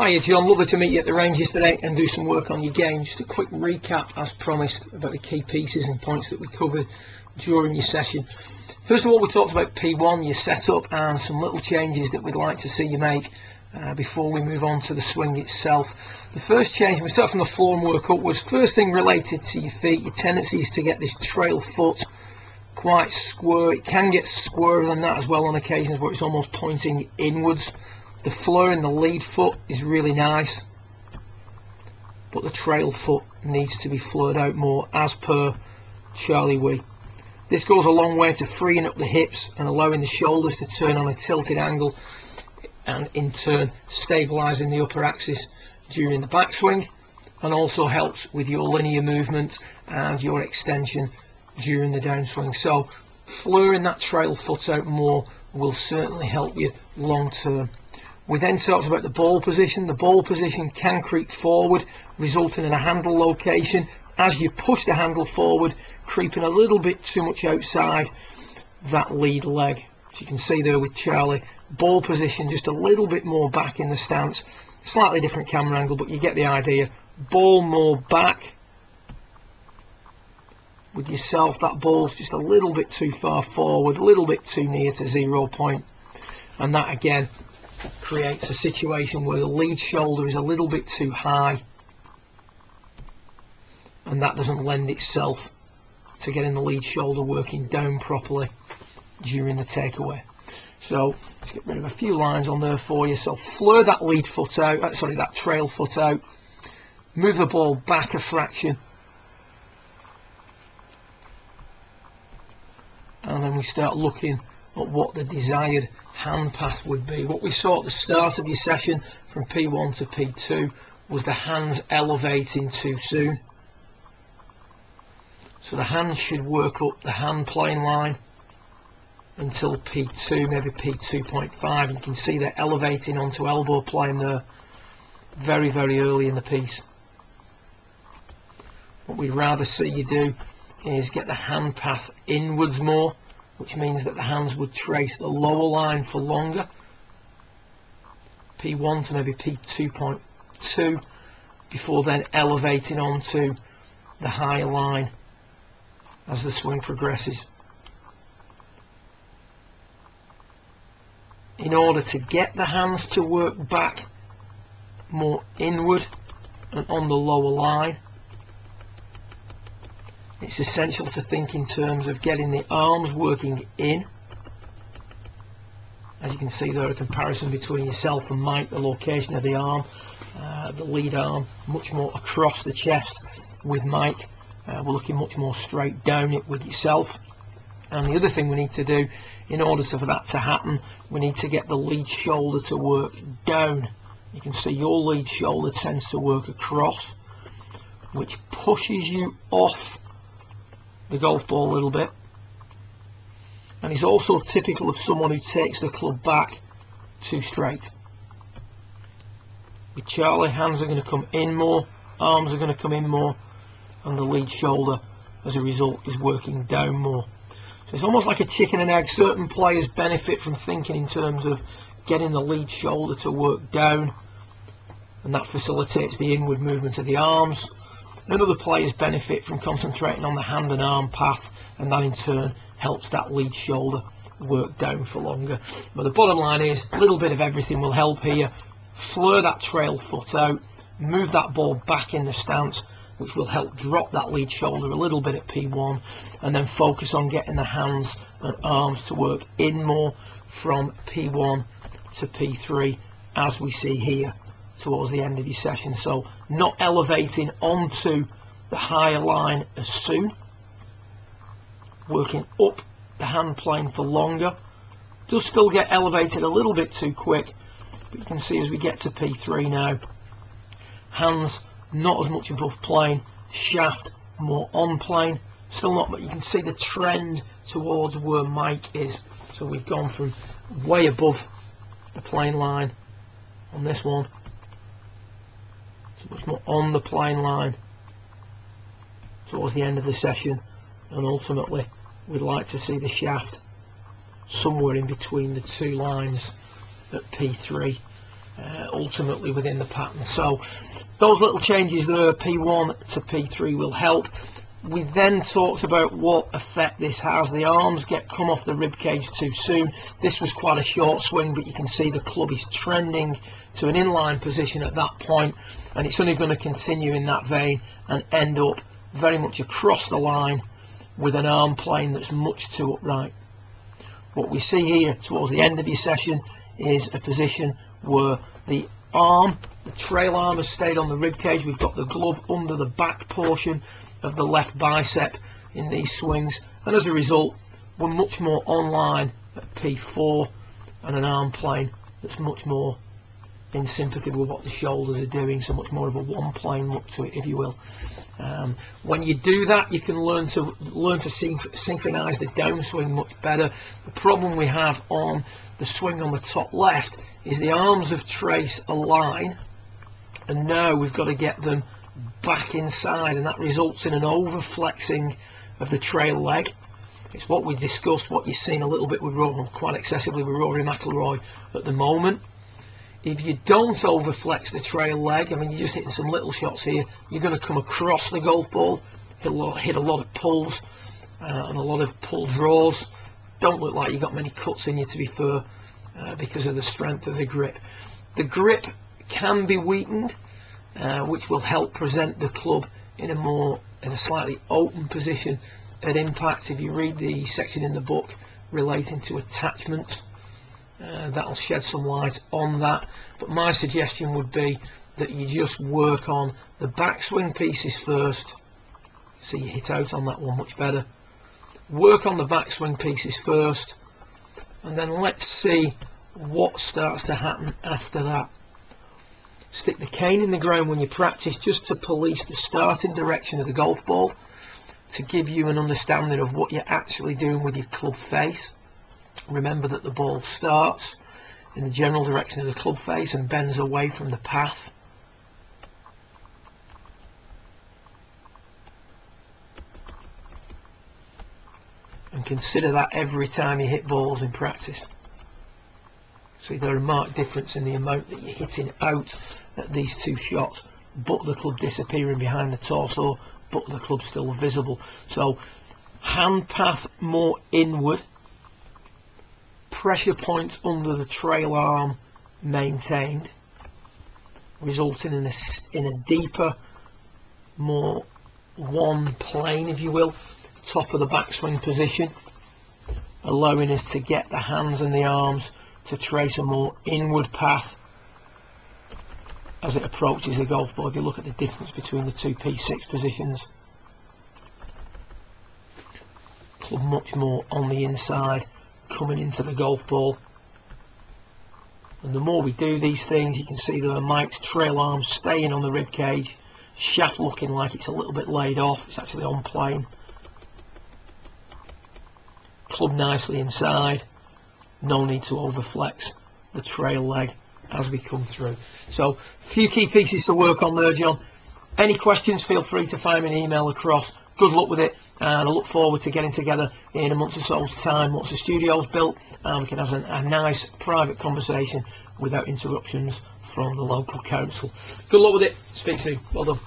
Hiya John, lovely to meet you at the range yesterday and do some work on your game. Just a quick recap as promised about the key pieces and points that we covered during your session. First of all, we talked about P1, your setup, and some little changes that we'd like to see you make before we move on to the swing itself. The first change, we start from the floor and work upwards. First thing related to your feet, your tendency is to get this trail foot quite square. It can get squarer than that as well on occasions where it's almost pointing inwards. The flare in the lead foot is really nice, but the trail foot needs to be flared out more as per Charlie Wee. This goes a long way to freeing up the hips and allowing the shoulders to turn on a tilted angle, and in turn stabilising the upper axis during the backswing, and also helps with your linear movement and your extension during the downswing. So flaring that trail foot out more will certainly help you long term. We then talked about the ball position. The ball position can creep forward, resulting in a handle location as you push the handle forward, creeping a little bit too much outside that lead leg. As you can see there with Charlie, ball position just a little bit more back in the stance. Slightly different camera angle, but you get the idea. Ball more back. With yourself, that ball's just a little bit too far forward, a little bit too near to 0 point. And that again creates a situation where the lead shoulder is a little bit too high, and that doesn't lend itself to getting the lead shoulder working down properly during the takeaway. So let's get rid of a few lines on there for you. So flare that lead foot out, that trail foot out, move the ball back a fraction, and then we start looking at what the desired hand path would be. What we saw at the start of your session from P1 to P2 was the hands elevating too soon. So the hands should work up the hand plane line until P2, maybe P2.5. You can see they're elevating onto elbow plane there very, very early in the piece. What we'd rather see you do is get the hand path inwards more, which means that the hands would trace the lower line for longer, P1 to maybe P2.2, before then elevating onto the higher line as the swing progresses. In order to get the hands to work back more inward and on the lower line, it's essential to think in terms of getting the arms working in. As you can see there, a comparison between yourself and Mike, the location of the arm, the lead arm much more across the chest. With Mike, we're looking much more straight down it with yourself. And the other thing we need to do in order for that to happen, we need to get the lead shoulder to work down. You can see your lead shoulder tends to work across, which pushes you off the golf ball a little bit, and is also typical of someone who takes the club back too straight. With Charlie, hands are going to come in more, arms are going to come in more, and the lead shoulder as a result is working down more. So it's almost like a chicken and egg. Certain players benefit from thinking in terms of getting the lead shoulder to work down, and that facilitates the inward movement of the arms. And other players benefit from concentrating on the hand and arm path, and that in turn helps that lead shoulder work down for longer. But the bottom line is, a little bit of everything will help here. Flare that trail foot out, move that ball back in the stance, which will help drop that lead shoulder a little bit at P1, and then focus on getting the hands and arms to work in more from P1 to P3, as we see here towards the end of your session. So not elevating onto the higher line as soon, working up the hand plane for longer. Does still get elevated a little bit too quick, but you can see as we get to P3 now, hands not as much above plane, shaft more on plane, still not, but you can see the trend towards where Mike is. So we've gone from way above the plane line on this one, so much more on the plane line towards the end of the session, and ultimately we'd like to see the shaft somewhere in between the two lines at P3, ultimately within the pattern. So those little changes there, P1 to P3, will help. We then talked about what effect this has. The arms come off the rib cage too soon. This was quite a short swing, but you can see the club is trending to an inline position at that point, and it's only going to continue in that vein and end up very much across the line with an arm plane that's much too upright. What we see here towards the end of your session is a position where the arm, the trail arm, has stayed on the rib cage. We've got the glove under the back portion of the left bicep in these swings, and as a result we're much more online at P4 and an arm plane that's much more in sympathy with what the shoulders are doing, so much more of a one plane look to it, if you will. When you do that, you can learn to synchronize the downswing much better. The problem we have on the swing on the top left is the arms have traced a line, and now we've got to get them back inside, and that results in an overflexing of the trail leg. It's what we discussed, what you're seeing a little bit with Rory, quite excessively with Rory McIlroy at the moment. If you don't overflex the trail leg, I mean, you're just hitting some little shots here, you're going to come across the golf ball, hit a lot of pulls and a lot of pull draws. Don't look like you've got many cuts in you, to be fair, because of the strength of the grip. The grip can be weakened, which will help present the club in a slightly open position at impact. If you read the section in the book relating to attachments, that'll shed some light on that. But my suggestion would be that you just work on the backswing pieces first. So you hit out on that one much better. Work on the backswing pieces first, and then let's see what starts to happen after that. Stick the cane in the ground when you practice, just to police the starting direction of the golf ball, to give you an understanding of what you're actually doing with your club face. Remember that the ball starts in the general direction of the club face and bends away from the path. And consider that every time you hit balls in practice. See, there are a marked difference in the amount that you're hitting out at these two shots, but the club disappearing behind the torso, but the club still visible. So hand path more inward, pressure points under the trail arm maintained, resulting in a deeper, more one plane, if you will, top of the backswing position, allowing us to get the hands and the arms to trace a more inward path as it approaches the golf ball. If you look at the difference between the two P6 positions, club much more on the inside, coming into the golf ball. And the more we do these things, you can see there are Mike's trail arms staying on the rib cage, shaft looking like it's a little bit laid off, it's actually on plane, club nicely inside, no need to overflex the trail leg as we come through. So a few key pieces to work on there, John. Any questions, feel free to fire me an email across. Good luck with it, and I look forward to getting together in a month or so's time once the studio's built, and we can have a nice private conversation without interruptions from the local council. Good luck with it. Speak soon. Well done.